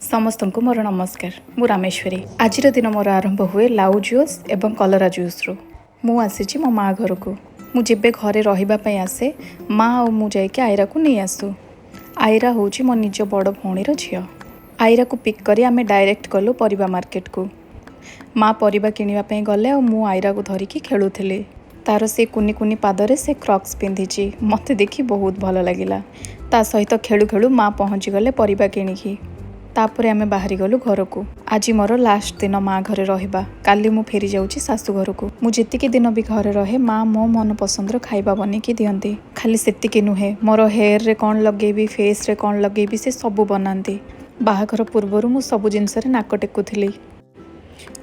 समस्त को मोर नमस्कार। मु रामेश्वरी। आज दिन मोर आरंभ हुए लाउ जूस एवं कलरा जूस रु। मु आसी मो माँ घर को। मु जेबे घरे रहिबा आसे माँ और मु जाइके आयरा को नहीं आसू। आयरा हूँ मो निज बड़ भौणीर झील। आयरा को पिक करी आमे डायरेक्ट गलु परिबा मार्केट को। माँ परिबा किनिबा गले और मु आयरा को धरिकी खेलुथिली। तार से कुनी कुनी पादरे से क्रॉक्स पिंधिची। मते देखी बहुत भल लगिला। ता सहित खेलु खेलु माँ पहुँची गले परिबा किणिकी। तापरे आमे बाहरी गलु घर को। आज मोर लास्ट दिन माँ घरे रहिबा। काली मु फेरी जाउची सासू घर को। मु जेतिकी दिन भी घरे रहे माँ मो मन पसंदर खाइबा बनेकी दियंती। खाली सेतिकी नुहे, मोर हेयर रे कौन लगेबी, फेस रे कौन लगेबी से सबु बनांती। बाहाघर पूर्वरु मु सबु जिनस रे नाक टेकुथिली,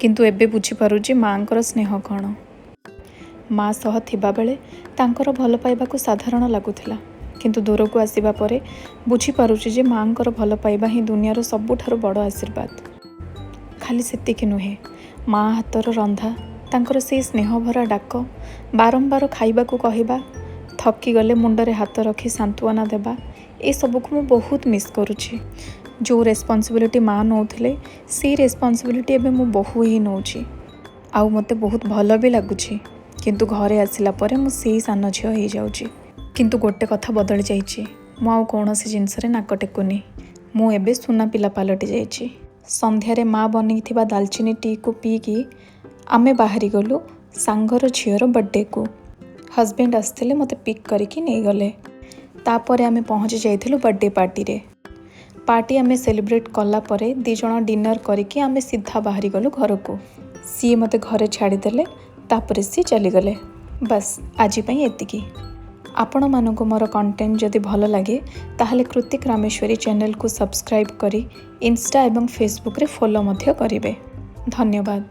किंतु एबे बुझी पारुची माँकर स्नेह कौन। माँ सह थिबा बेले तांकर भल पाइबा को साधारण लागुथिला, किंतु दूर को आसिबा परे बुझी पारुची जे माँकर भल पाइबा ही दुनियार सबुठारु बड़ आशीर्वाद। खाली सेतिकी नुहे, माँ हातर रंधा, तांकर से स्नेह भरा डाक, बारंबार खाइबा को कहिबा, थकी गले मुंडरे हाथ रखी सांत्वना देबा, ए सबु को मु बहुत मिस करुची। जो रेस्पॉन्सिबिलिटी माँ नौथिले से रेस्पॉन्सिबिलिटी एबे मु बहु ही नौची। आउ मते बहुत भल भी लागुची, किंतु घरे आसिला परे मु सेई सान झियो हो जाउची। किंतु गोटे कथा बदली जाइछि, मु आउ कौनसी जिनस रे नाक टेकुनी। मु एबे सुना पिला पलटि जाइछि। संध्यारे माँ बनैथिबा दालचीनी टी को पीकी आमे बाहरी गलु सांगर झियर बर्थडे को। हस्बैंड आसथिले मते पिक करिकी नै गले। तापरे आमे पहुँची जाइथिलु बर्थडे पार्टी रे। पार्टी आमे सेलिब्रेट कला परे दी जण डिनर करिकी आमे सीधा बाहरी गलु घर को। सी मते घरे छाड़ी देले, तापरे सी चली गले। बस आजि पई एतिकी। आपण मानक मोर कंटेंट जदि भल लगे ताहले कृतिक रामेश्वरी चैनल को सब्सक्राइब करी इंस्टा एवं फेसबुक रे फॉलो मध्य करिवे। धन्यवाद।